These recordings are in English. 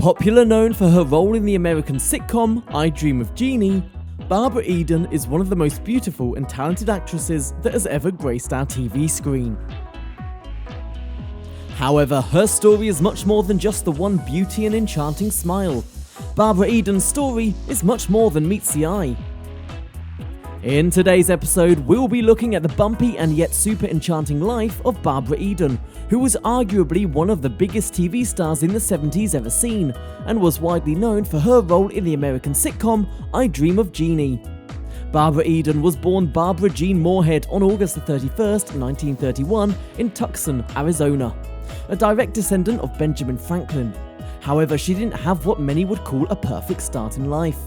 Popular known for her role in the American sitcom I Dream of Jeannie, Barbara Eden is one of the most beautiful and talented actresses that has ever graced our TV screen. However, her story is much more than just the one beauty and enchanting smile. Barbara Eden's story is much more than meets the eye. In today's episode, we'll be looking at the bumpy and yet super enchanting life of Barbara Eden, who was arguably one of the biggest TV stars in the 70s ever seen, and was widely known for her role in the American sitcom I Dream of Jeannie. Barbara Eden was born Barbara Jean Moorhead on August 31st, 1931 in Tucson, Arizona, a direct descendant of Benjamin Franklin. However, she didn't have what many would call a perfect start in life.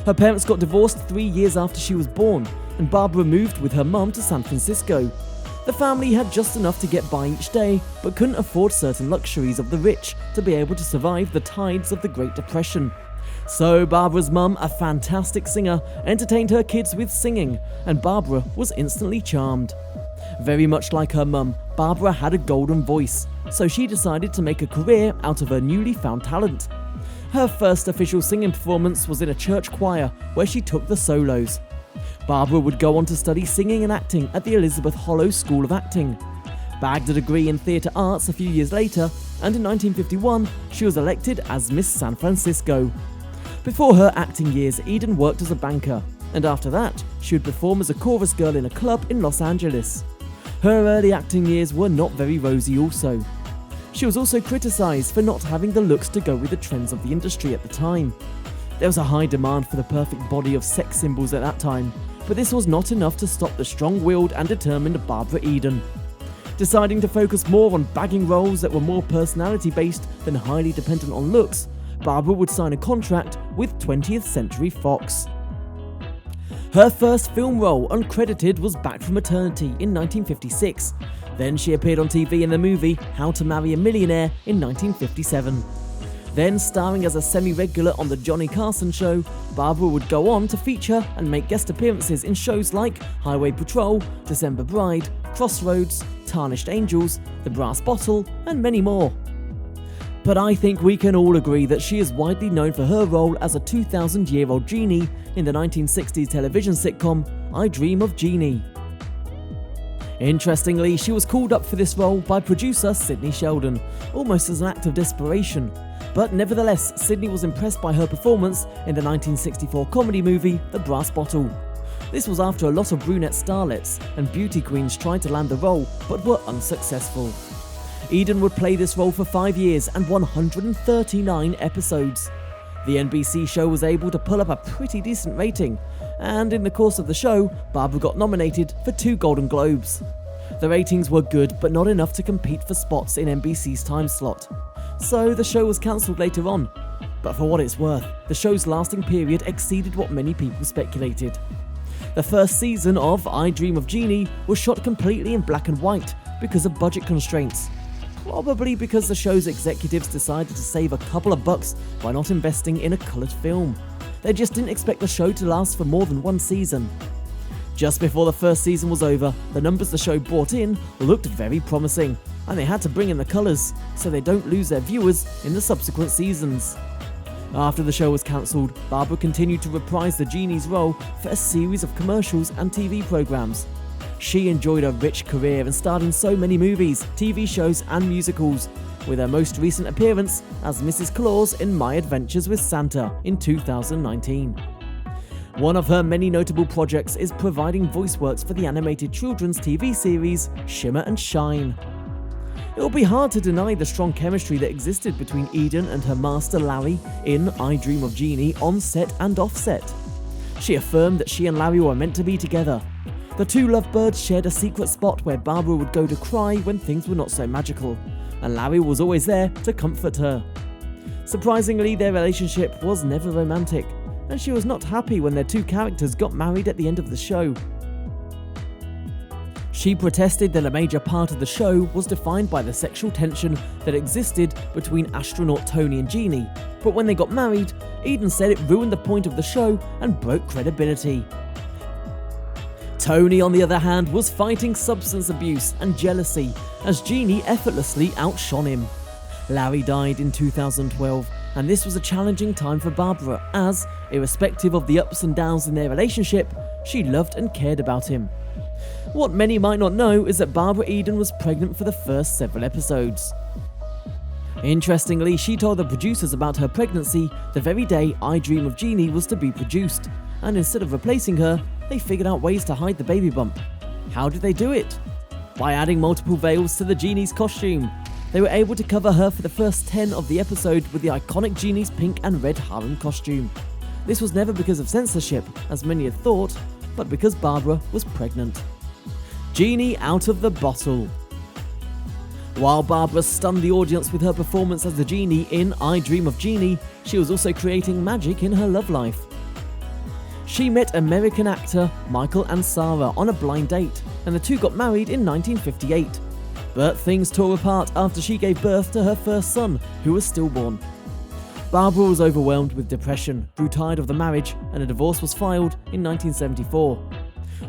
Her parents got divorced 3 years after she was born, and Barbara moved with her mum to San Francisco. The family had just enough to get by each day, but couldn't afford certain luxuries of the rich to be able to survive the tides of the Great Depression. So Barbara's mum, a fantastic singer, entertained her kids with singing, and Barbara was instantly charmed. Very much like her mum, Barbara had a golden voice, so she decided to make a career out of her newly found talent. Her first official singing performance was in a church choir where she took the solos. Barbara would go on to study singing and acting at the Elizabeth Hollow School of Acting, bagged a degree in theatre arts a few years later, and in 1951 she was elected as Miss San Francisco. Before her acting years, Eden worked as a banker, and after that she would perform as a chorus girl in a club in Los Angeles. Her early acting years were not very rosy also. She was also criticised for not having the looks to go with the trends of the industry at the time. There was a high demand for the perfect body of sex symbols at that time, but this was not enough to stop the strong-willed and determined Barbara Eden. Deciding to focus more on bagging roles that were more personality-based than highly dependent on looks, Barbara would sign a contract with 20th Century Fox. Her first film role, uncredited, was Back from Eternity in 1956. Then she appeared on TV in the movie How to Marry a Millionaire in 1957. Then, starring as a semi-regular on The Johnny Carson Show, Barbara would go on to feature and make guest appearances in shows like Highway Patrol, December Bride, Crossroads, Tarnished Angels, The Brass Bottle, and many more. But I think we can all agree that she is widely known for her role as a 2,000-year-old genie in the 1960s television sitcom I Dream of Jeannie. Interestingly, she was called up for this role by producer Sidney Sheldon, almost as an act of desperation. But nevertheless, Sidney was impressed by her performance in the 1964 comedy movie The Brass Bottle. This was after a lot of brunette starlets and beauty queens tried to land the role but were unsuccessful. Eden would play this role for 5 years and 139 episodes. The NBC show was able to pull up a pretty decent rating, and in the course of the show, Barbara got nominated for 2 Golden Globes. The ratings were good, but not enough to compete for spots in NBC's time slot. So the show was cancelled later on. But for what it's worth, the show's lasting period exceeded what many people speculated. The first season of I Dream of Jeannie was shot completely in black and white because of budget constraints. Probably because the show's executives decided to save a couple of bucks by not investing in a coloured film. They just didn't expect the show to last for more than 1 season. Just before the first season was over, the numbers the show brought in looked very promising, and they had to bring in the colours so they don't lose their viewers in the subsequent seasons. After the show was cancelled, Barbara continued to reprise the genie's role for a series of commercials and TV programmes. She enjoyed a rich career and starred in so many movies, TV shows and musicals, with her most recent appearance as Mrs. Claus in My Adventures with Santa in 2019. One of her many notable projects is providing voice works for the animated children's TV series Shimmer and Shine. It will be hard to deny the strong chemistry that existed between Eden and her master Larry in I Dream of Jeannie on set and off set. She affirmed that she and Larry were meant to be together. The two lovebirds shared a secret spot where Barbara would go to cry when things were not so magical, and Larry was always there to comfort her. Surprisingly, their relationship was never romantic, and she was not happy when their 2 characters got married at the end of the show. She protested that a major part of the show was defined by the sexual tension that existed between astronaut Tony and Jeannie, but when they got married, Eden said it ruined the point of the show and broke credibility. Tony, on the other hand, was fighting substance abuse and jealousy as Jeannie effortlessly outshone him. Larry died in 2012, and this was a challenging time for Barbara as, irrespective of the ups and downs in their relationship, she loved and cared about him. What many might not know is that Barbara Eden was pregnant for the first several episodes. Interestingly, she told the producers about her pregnancy the very day I Dream of Jeannie was to be produced, and instead of replacing her, they figured out ways to hide the baby bump. How did they do it? By adding multiple veils to the genie's costume. They were able to cover her for the first 10 of the episode with the iconic genie's pink and red harem costume. This was never because of censorship, as many had thought, but because Barbara was pregnant. Genie out of the bottle. While Barbara stunned the audience with her performance as the genie in I Dream of Jeannie, she was also creating magic in her love life. She met American actor Michael and Sarah on a blind date, and the two got married in 1958. But things tore apart after she gave birth to her first son, who was stillborn. Barbara was overwhelmed with depression, grew tired of the marriage, and a divorce was filed in 1974.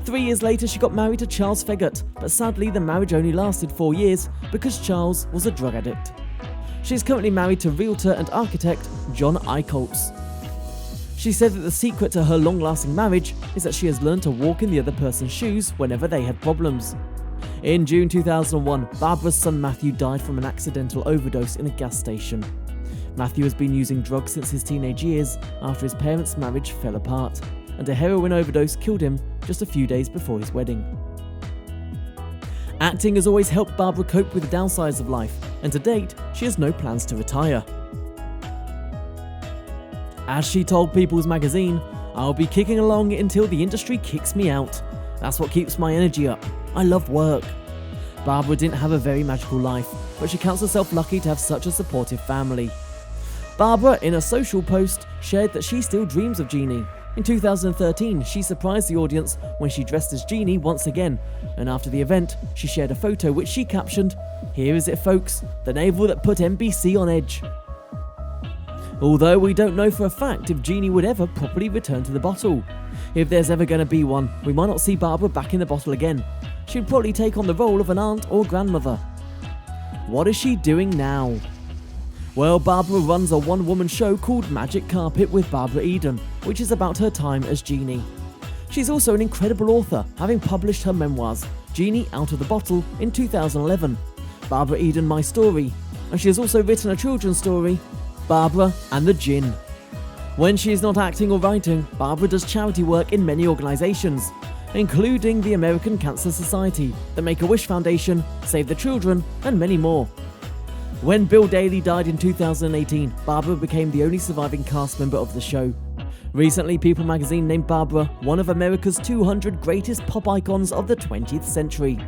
3 years later, she got married to Charles Feggart, but sadly the marriage only lasted 4 years because Charles was a drug addict. She is currently married to realtor and architect John Eicholtz. She said that the secret to her long-lasting marriage is that she has learned to walk in the other person's shoes whenever they had problems. In June 2001, Barbara's son Matthew died from an accidental overdose in a gas station. Matthew has been using drugs since his teenage years after his parents' marriage fell apart, and a heroin overdose killed him just a few days before his wedding. Acting has always helped Barbara cope with the downsides of life, and to date, she has no plans to retire. As she told People's Magazine, "I'll be kicking along until the industry kicks me out. That's what keeps my energy up. I love work." Barbara didn't have a very magical life, but she counts herself lucky to have such a supportive family. Barbara, in a social post, shared that she still dreams of Jeannie. In 2013, she surprised the audience when she dressed as Jeannie once again, and after the event, she shared a photo which she captioned, "Here is it folks, the navel that put NBC on edge." Although we don't know for a fact if Jeannie would ever properly return to the bottle. If there's ever going to be one, we might not see Barbara back in the bottle again. She'd probably take on the role of an aunt or grandmother. What is she doing now? Well, Barbara runs a one-woman show called Magic Carpet with Barbara Eden, which is about her time as Jeannie. She's also an incredible author, having published her memoirs, Genie Out of the Bottle, in 2011, Barbara Eden My Story, and she has also written a children's story, Barbara and the Djinn. When she is not acting or writing, Barbara does charity work in many organisations, including the American Cancer Society, the Make-A-Wish Foundation, Save the Children, and many more. When Bill Daly died in 2018, Barbara became the only surviving cast member of the show. Recently, People magazine named Barbara one of America's 200 greatest pop icons of the 20th century.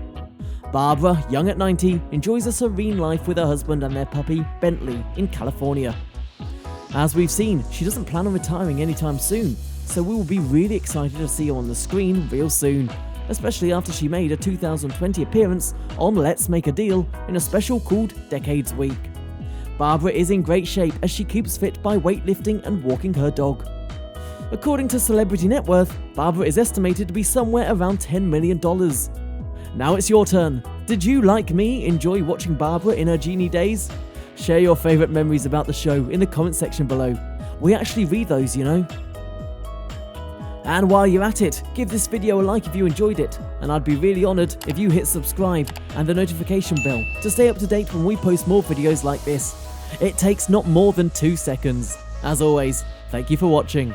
Barbara, young at 90, enjoys a serene life with her husband and their puppy, Bentley, in California. As we've seen, she doesn't plan on retiring anytime soon, so we will be really excited to see her on the screen real soon, especially after she made a 2020 appearance on Let's Make a Deal in a special called Decades Week. Barbara is in great shape as she keeps fit by weightlifting and walking her dog. According to Celebrity Net Worth, Barbara is estimated to be somewhere around $10 million. Now it's your turn. Did you, like me, enjoy watching Barbara in her Jeannie days? Share your favourite memories about the show in the comment section below. We actually read those, you know. And while you're at it, give this video a like if you enjoyed it, and I'd be really honoured if you hit subscribe and the notification bell to stay up to date when we post more videos like this. It takes not more than 2 seconds. As always, thank you for watching.